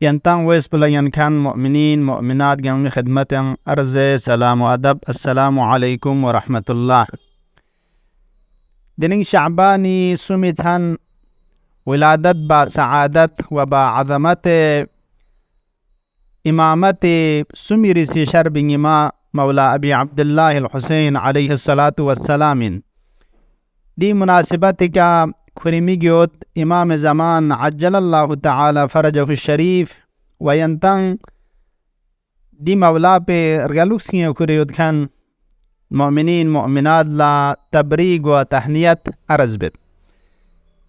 Yantang wes pelayan kan mu'minin mu'minat yang khidmat yang arze salamu adab assalamu alaikum warahmatullah. Dining Sya'bani sumithan wiladat ba sa'adat wa ba azamate imamate sumiri si syarbing ima Maula Abi Abdullah al-Husain alaihi salatu wassalamin. Di munasibatika kurimigyot imam zaman ajjalallahu ta'ala farajahu sharif wa yantang di Maula pe regaluksiya kuriyot kan mu'minin mu'minat la tabrig wa tahniyat arazbit.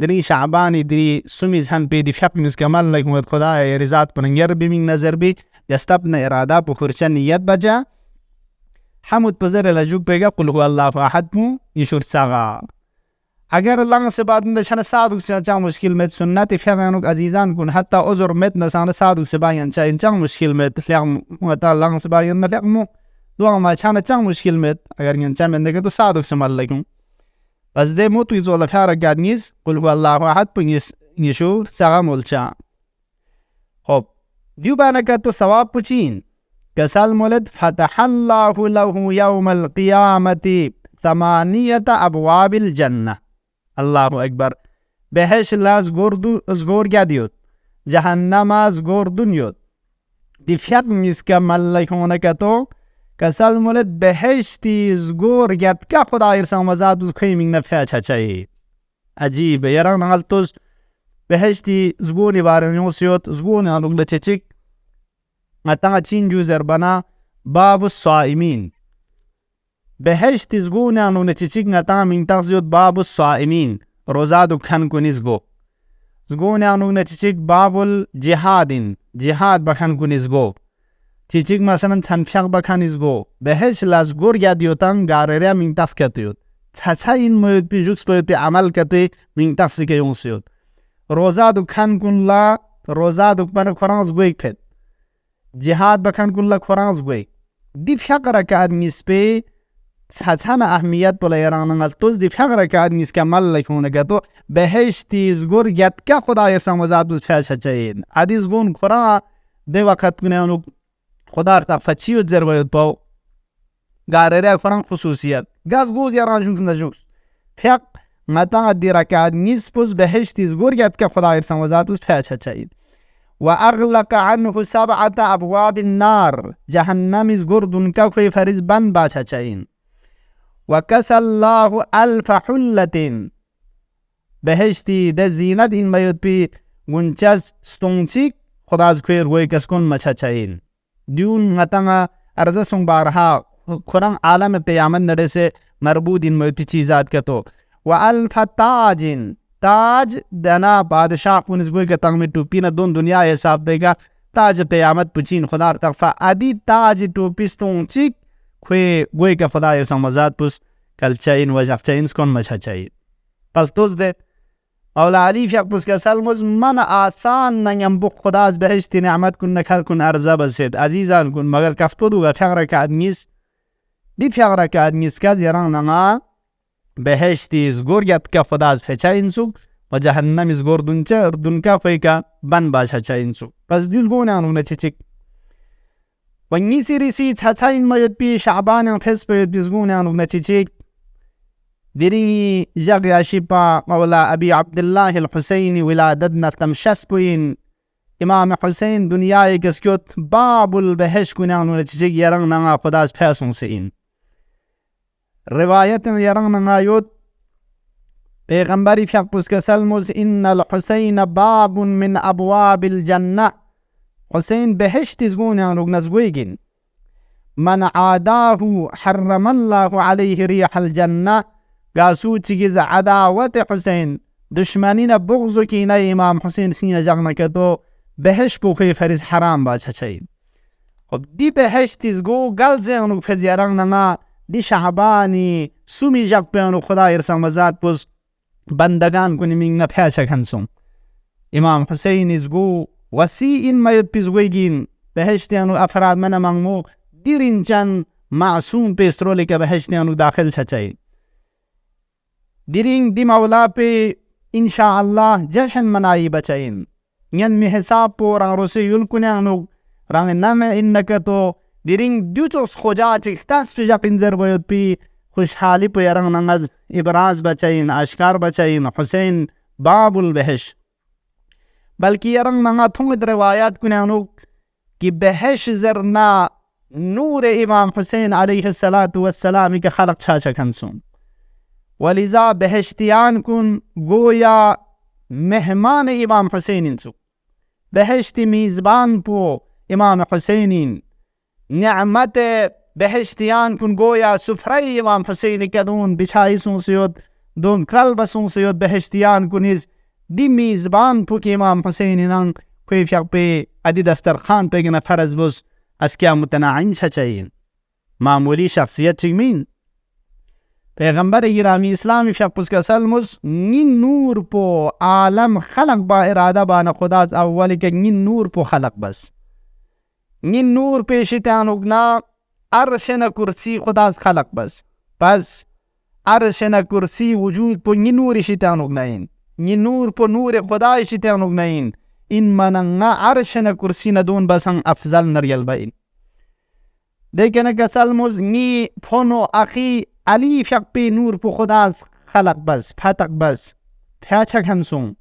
دری شعبانی دری سمیز هم پی دی فقنس کمال لکمت خدای رضات پرنگر be من نظر be یستبن ارادا پخورچه نیت بجا حمود پزر لجوک پیگا قل هو الله احد مو یشور ساغا اگر الله سے بعد نشان صادق سے چا مشکل میں سنت فهمانو عزیزان کن حتی عذر مت نشان صادق سے بیان چا انچا مشکل میں فهم وتا الله سے بیان نفهمو دو ما چان چا مشکل میں اگر انچا میں نے تو صادق سے مل لکم بس دے مو تو زول فار گادنیز قل هو الله احد پنیس یشور ساغا مولچا خب دیو بانا تو ثواب پچین کسال مولد فتح الله له يوم القيامة 8 ابواب الجنة الله اکبر بهش لاز گور گادیوت جهنم از گوردونیوت دی فیات میسکا ملکونه کتو کسال مولد بهشتی زگور گد که خدا ایرسان مزاد از خیمین نفع چچایی عجیب یران نغلتوز بهشتی زگونی بارنیوسیوت زگونی آنوگل چچک متنگا چین جوزر بنا باب الصائمین بهشتی زگونی آنوگل چچک نتنگا منتقزیوت باب الصائمین روزادو کن کنیز گو زگونی آنوگل چچک باب الجهادین جهاد بکن کنیز گو چیچیک مثلا تنفیق بکنیز گو بهش لاز گور گادیوتان گارریا منتف کتیوت چچا این موید پی جوکس پوید پی عمل کتی منتف سکه یونسیوت روزادو کن کن لا روزادو کن خورانز گویک پید جهاد بکن کن لا خورانز گویک دی فقر که آدمیس پی چچا نا اهمیت بلا یراننگل توز دی فقر که آدمیس که مل لکونه گتو بهش تیز گور گد که خدا یرسان مزابدوز فیل چچایین عدیز گون خوران دی وقت کنه اونو خدا تا فچیوت زربایت باو گاره فران خصوصیت گاز گوز یاران جونس نجوس فیق متن دی رکعت نیز پوز بهشتی زگوریت که خدا ارسان وزاتوس فیچ چایید و اغلق عنه 7 ابواب النار جهنم زگردون که کوی فریز بند باچا چاین و کس الله 1000 حلت بهشتی ده زینت این میود پی گنچز ستونچیک خدا از کوی روی کس کن مچا چاین دیون متنگا ارزا سنگ بارها خوران عالم قیامت نڑے سے مربوط ان موتی چیزات کے تو و1000 تاجن تاج دنا بادشاہ کو نسبوئی کے تنگ میں ٹوپی نہ دون دنیا حساب دے گا تاج قیامت پچین خدا طرفا ادی تاج ٹوپی ستون چیک خوی گوئی کا خدا یہ سمزاد پس کل چاین وجف چاین سکون مچھا چاین پس توز دے اولا علی فیق پس که سلموز من آسان نیم بخ خدا از بهشتی نعمت کن نکر کن ارزا بسید عزیزان کن مگر کس پدوگا فیق رکعت نیست دی فیق رکعت نیست که زیران نما بهشتی از گرگت که خدا از فچه اینسو و جهنم از گردون چه اردون که فیقا بن باشه چه اینسو پس دیل گونه آنونه چه چک و نیسی ریسی چه این ماید پی شعبان فس پید بیزگونه آنونه چه چک دیری جگه شیپا مولا ابی عبدالله الحسینی ولادتنا تمشس بوین امام حسین دنیای کسکیوت باب البهش کنانو نتیجه یرنگ نگا خداز پیسون سین روایت یرنگ نگایوت پیغمبری فیق پسک سلموز ان الحسین باب من ابواب الجنه حسین بهشت زگونانو نزگویگین من عاداه حرم الله علیه ریح الجنه گاسو چیز عداوت حسین دشمنین بغضو کی نه امام حسین سینه جغنه که تو بهش بوخی فریز حرام باشه چاید خب دی بهش تیزگو گل زیانو فزیارنگ نما دی شعبانی سومی جگ پیانو خدا ارسان وزاد پس بندگان کنی مینگ نپیچه کنسون امام حسین ازگو وسی این مید پیزگویگین بهش تیانو افراد من منمو دیرین چند معصوم پیسترولی که بهش تیانو داخل چاید دیرین دی مولا پہ انشاءاللہ جشن منائی بچائن ین می حساب پو رنگ روسی یلکنیانو رنگ نم انکتو دیرین دیوچوس خوجا چکستاس پی جاق انزر باید پی خوشحالی پو رنگ نمز ابراز بچائن اشکار بچائن حسین باب البحش بلکہ رنگ نمز تھونگ روایات کنیانو کہ بحش زرنا نور امام حسین علیہ السلام کے خلق چھاچا کنسون ولذا بهشتیان کن گویا مهمان امام حسین سو بهشتی میزبان پو امام حسینین نعمت بهشتیان کن گویا سفره امام حسین کدون بچائی سون سیود دون کلب سون سیود بهشتیان کنیز دی میزبان پو که امام حسین نان کوی فیق پی ادی دسترخان پیگن فرز بوز از کیا متناعیم چچین معمولی شخصیت چگمین پیغمبر گرامی اسلامی فیق پوز که سلموز نین نور پو عالم خلق با اراده بان خدا از اولی که نین نور پو خلق بس نین نور پیشتان اگنا عرشن کرسی خدا از خلق بس پس عرشن کرسی وجود پو نین نور شیطان اگنین نین نور پو نور خدا شیطان اگنین این مننگا عرشن کرسی ندون بسن افضل نریل بین دیکن که سلموز نی پونو اخی علی فیق پی نور پو خدا از خلق بس پتق بس پیچک هنسون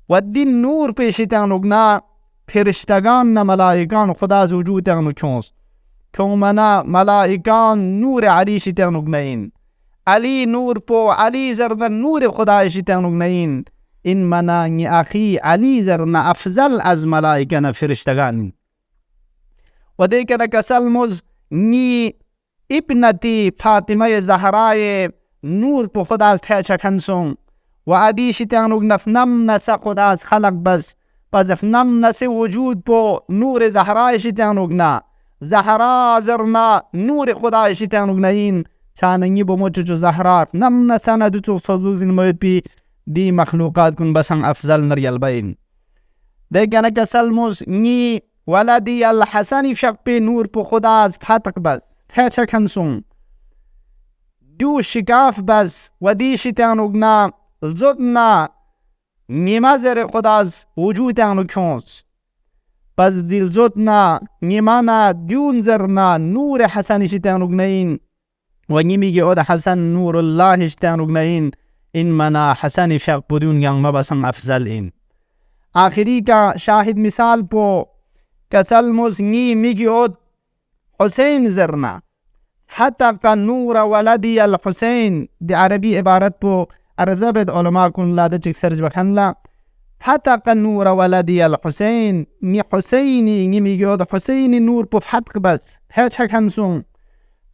و دین نور پیشتان اگنا فرشتگان نه ملائکان خدا از وجود تغنو چونس کون منا ملائکان نور علی شیطان اگنین علی نور پو علی زردن نور خدا شیطان اگنین این منا نی اخی علی زرن افضل از ملائکان فرشتگان و دیکن که سلموز نی ابنتی فاطمه زهرای نور پو خدا از پیچک هنسون و علی شیطان اگنف نم نسا خدا از خلق بس پس نم نس وجود پو نور زهرای شیطان اگنا زهرا زرنا نور خدا شیطان اگنین چاننگی بو موچو زهرات نم نسانا دوچو فضوزین موید پی دی مخلوقات کن بسن افضل نریل بین دیکن که سلموز نی ولدی الحسنی فیق پی نور پو خدا از پتق بس پیچک هنسون دو شکاف بس و دی شیطان اگنا زدنا نیمازر خدا از وجود تانو کنس پس دل زدنا نیمانا دیون زرنا نور حسن شیطان اگنین و نیمیگی او دا حسن نور الله شیطان اگنین این منا حسن فیق بدون ینگ مبسن افضل این آخری کا شاهد مثال پو کسلموز نیمیگی او حسین زرنا حتی کا نور ولدی الحسین دی عربی عبارت پو ارزبت علماء کن لاده چک سرج بخن لا حتی کا نور ولدی الحسین نی حسینی نیمیگی دا حسینی نور پو فتق بس پیچک هنسون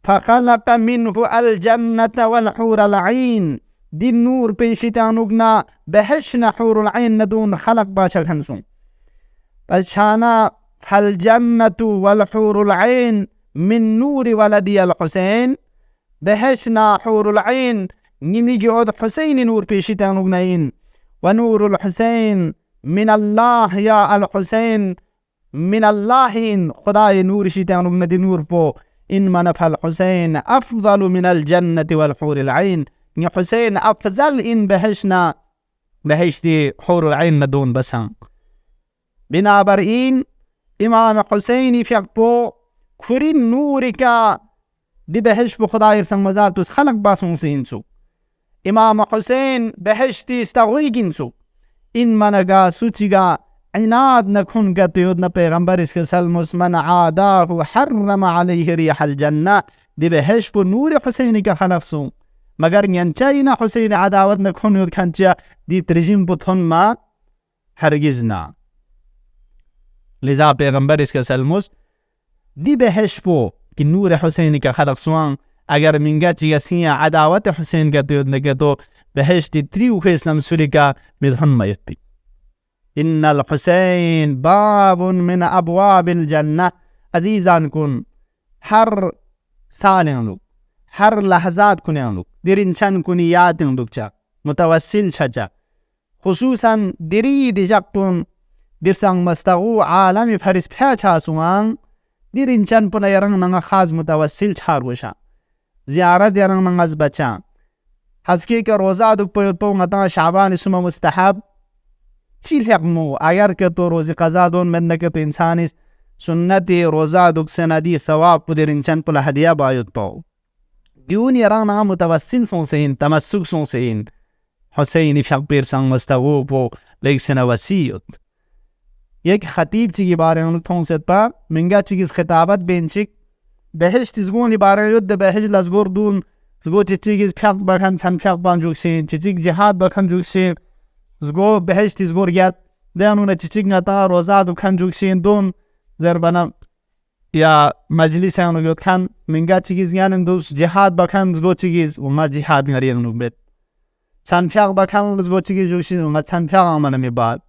فخلق منه الجنة والحور العین دی نور پیشتان اگنا بهشن حور العین ندون خلق باشک هنسون پشانا الجنة والحور العین من نور ولدی الحسین بهشنا حور العین نیمیگی او حسین نور پیشتان اگنین و نور الحسین من الله یا الحسین من الله خدای نور شیطان اگنا دی نور پو این منف الحسین افضل من الجنة والحور العین نی حسین افضل این بهشنا بهشتی حور العین ندون بسن بنابراین امام حسینی فیق پو کرین نوری کا دی بهش پو خدای رسن مزاتوس خلق باسون سینسو امام حسین بهشتی استغویگین سو این منگا سوچیگا عناد نکن گتیود نا پیغمبر اس کے سلموس من عاداه حرم علیه ریح الجنہ دی بهش پو نور حسینی کا خلق سو مگر نینچای نا حسین عداوت نکن یود کھنچیا دی ترجیم پو تھن ما ہرگز نا لذا پیغمبر اس کے سلموس دی بهش پو کہ نور حسینی کا خلق سوان اگر منگا چیگا سیا عداوت حسین کا تیود نکے تو بہشتی تریو کے اسلام سوری کا مدھن میت پی ان الحسین باب من ابواب الجنہ عزیزان کن ہر سالیں لوگ ہر لحظات کنیں لوگ دیر انسان کنی یادیں لوگ چا متوسل چا خصوصاً دری دی جاکتون دیر سانگ مستغو عالمی فرس پیا چا سوان دیر انسان پنا یرنگ ننگا خاص متوسل چار وشا زیارت یرنگ ننگا از بچا حسکی که روزا دو پو مطا شعبان اسم مستحب چیل حقمو اگر که تو روزی قضا دون مدنکه تو انسانی سنتی روزا دو سندی ثواب پو دیر انسان پلا هدیه باید پاو دیون یرنگ ننگا متوسل سون سین تمسک سون سین حسینی فیق پیر سنگ مستغو پو لیک سن وسیعت یک خطیب چیگی بارے انو تونست پا منگا چیگیز خطابت بینچک بهشت زگونی بارے ید بهشت لزگور دون زگو چیگیز فیق بکن فن فیق بان جوکسین چیگ جهاد بکن جوکسین زگو بهشت زگور گیت دیانون چیگ نتا روزاد بکن جوکسین دون زربنا یا مجلس انو گیت کن منگا چیگیز یعنی دوست جهاد بکن زگو چیگیز وما جهاد نگرین انو بیت Sanfiaq bakan zbotigi jushi ma sanfiaq man mi bad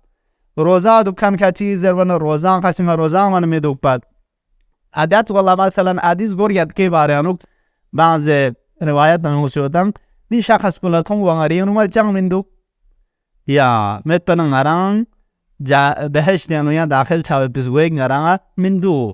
roza dukkan ka cheez wana roza ka singa roza man mi dukpat adat wala masalan hadis goriyat ke bare anuk baz riwayat an usiotam di shakhs pula thong wangari unu mal chang min duk ya metan ngarang ja beheshti anu ya dakhil chawe bis weg ngaranga min du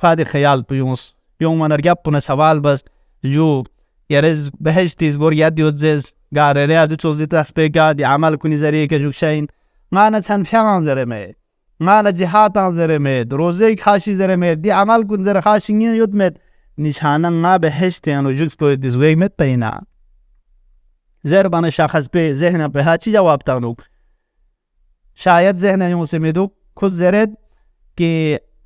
khadi khayal puyus yom manar gap puna sawal bas ju Yarez beheshtiz bor yad yodzez garere adu chozdi tasbega di amal kuni zariye ke jukshain ngana chan phagan zare me ngana jihatan zare me roze khashi zare me di amal kun zare khashi ngi yod met nishana nga beheshti anu juks boy diz weg met paina zer bana shakhs pe zehna pe hachi jawab tanuk shayad zehna yun se meduk khud zared ki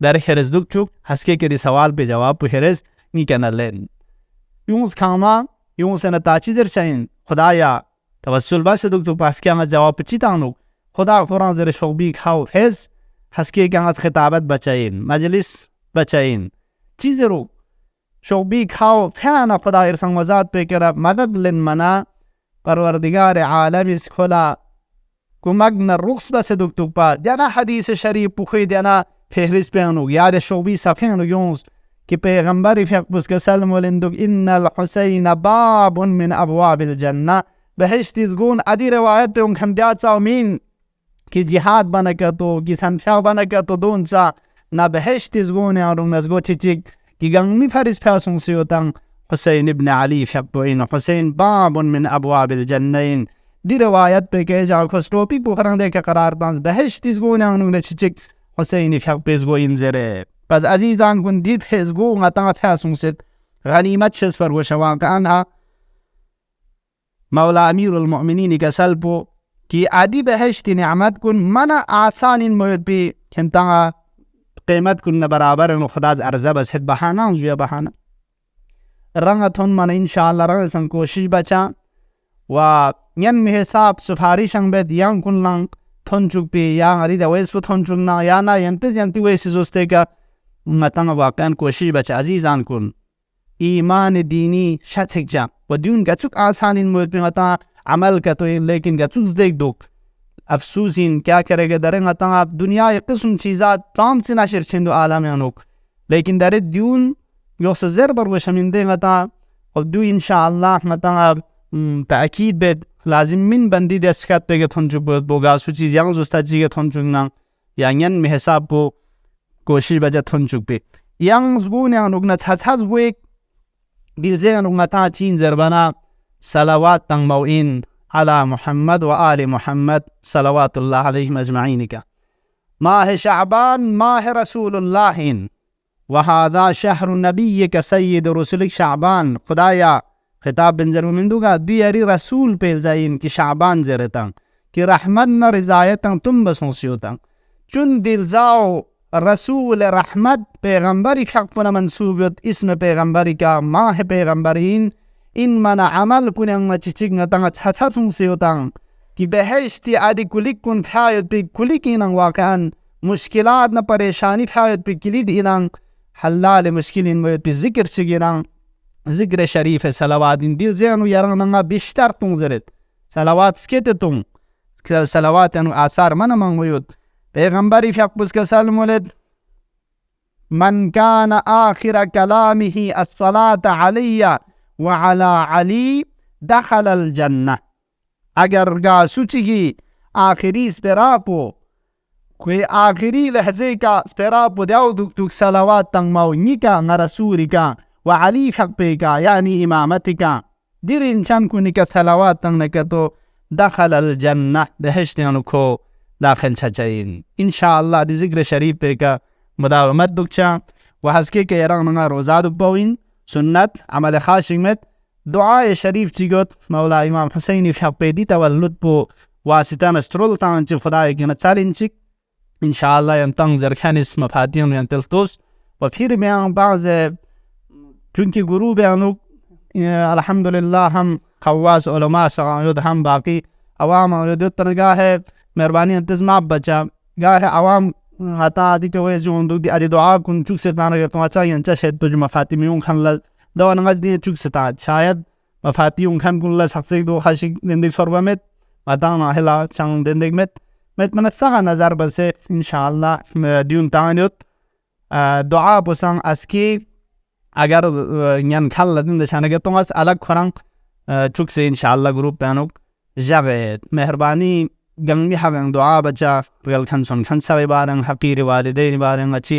در خرز دک چوک هسکه که دی سوال به جواب په خرز نی کنه لین یونس کاما یونس نه تاچی در شاین خدایا توسل باشه دک تو پاس که جواب چی تانو خدا قرآن در شوبی خاو هز هسکه که از خطابت بچاین مجلس بچاین چیز رو شوبی خاو فانا خدا ارسان وزاد به کرا مدد لن منا پروردگار عالم اس خلا کمک نه رخص بس دک تو پا دینا حدیث شریف پوخی دینا فهرست بيانو يا شوبي سافينو يونس كي پیغمبر فيقبس كسلم ولندق إن الحسين باب من أبواب الجنة بهشت تقول أدي روايات بيون خمديات ساومين كي جهاد بنكتو كي سنفاق بنكتو دون سا نا بهشت تقول يارو نزغو تيجيك كي غنمي فارس بياسون سيوتان حسين ابن علي فيقبوين حسين باب من أبواب الجنين دي روايات بيكيجا كسروبي بخران ديك قرار دانس بهشت تقول يارو نزغو حسين فيق بيزغو ينزره بس عزيزان كن ديد فيزغو غطان فياسون ست غنيمت شسفر وشوان كأنها مولا أمير المؤمنين كسلبو كي عدي بهشت نعمت كن منا آسان مويد بي كنتاها قيمت كن برابر نخداز أرزب ست بحانا وزويا بحانا رنگتون من إنشاءالله رنگسن کوشش بچا و ين حساب سفارشن بيت ين كن لنگ تونچوک پی یا غریده ویس و تونچوک نا یا نا ینتی ویسی زوسته که متن واقعا کوشش بچه عزیزان کن ایمان دینی شتک جا و دیون گچوک آسان این موید پی متا عمل کتو لیکن گچوک زدگ دوک افسوس این کیا کرے گا در متا دنیا ایک قسم چیزات تام سی نشر چندو عالم انوک لیکن در دیون یوس زر بر وشمین دے متا و دو انشاءاللہ متا تأکید بید لازم من بندی دستکت بگه تونچوک بود بوگا سو چیز یانگ زوستا چیگه تونچوک نا یانگین می حساب بو کوشش بجا تونچوک بی یانگ زبون یانگ نگنا تحتاز بویک دیلزه نگنا تا چین زربانا صلوات تنگ موئین على محمد و آل محمد صلوات الله علیهم اجمعین کا ماہ شعبان ماہ رسول اللہ و هذا شهر نبیک سید رسولک شعبان خدایا خطاب بنجر مندوگا دیاری رسول پیلزاین کی شعبان زرتن کی رحمت نا رضایتن تم بسنسیوتن چون دلزاو رسول رحمت پیغمبری حق پنا منصوبیت اسم پیغمبری کا ماہ پیغمبرین این من عمل کنن چچک نتن حتا سنسیوتن کی بهشتی آدی کلیک کن فایت پی کلیکینن واقعا مشکلات نا پریشانی فایت پی کلید اینن حلال مشکلین موید پی ذکر چگیرن ذکر شریف صلوات این دیل زیانو یارنگا بیشتر تونزرد صلوات سکیت تون صلوات انو آثار من منگوید پیغمبری فیقبس که سلم ولد من کان آخر کلامه الصلاة علی وعلى علی دخل الجنة اگر گا سوچگی آخری سپراپو کوئی آخری لحظے کا سپراپو دیو دک صلوات تنگ مو نیکا نرسوری کا وعلي حقك يعني إمامتك دير إنسان كونك صلوات تنكتو دخل الجنة بهشت نكو داخل شجعين إن شاء الله دي ذكر شريف بك مداومت دكشا وحسكي كي يرغننا روزا دكبوين سنة عمل خاشمت دعاء شريف تيغوت مولا إمام حسين في حق دي تولد بو واسطة مسترول تانچ فدائي كنا تالينچك إن شاء الله ينتنظر كان اسم فاتين ينتلتوس وفير بيان بعض چونکہ گروہ بیانو الحمدللہ ہم خواص علماء سغانود ہم باقی عوام اور تنگاہ ہے مہربانی انتظام بچا گاہ عوام hata adi ka wezi untuk di adi doa kun cuk setana ya tuaca yang ca shed tuj mafati miung kan la dawa nangal di cuk seta syayad mafati yung kan kun la saksik do khashik dendik sorba met matang na hela chang dendik met manasaka nazar base insyaallah diun tanganut doa posang aski agar nyan khal ladin de shana ke tongas alag khorang cuk se insyaallah group panuk javet meherbani gang hagang doa baca real kan son kan sawe barang hakiri walidain barang achi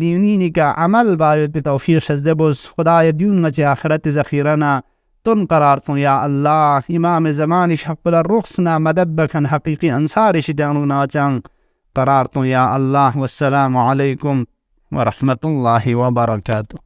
دینی کا عمل باید توفیق شده بس خدای دیون مچ آخرت ذخیرنا تن قرار کن یا الله امام زمانی شقل الرخصنا مدد بکن حقیقی انصارش دانونا چنگ قرار کن یا الله والسلام علیکم ورحمة الله وبرکاته.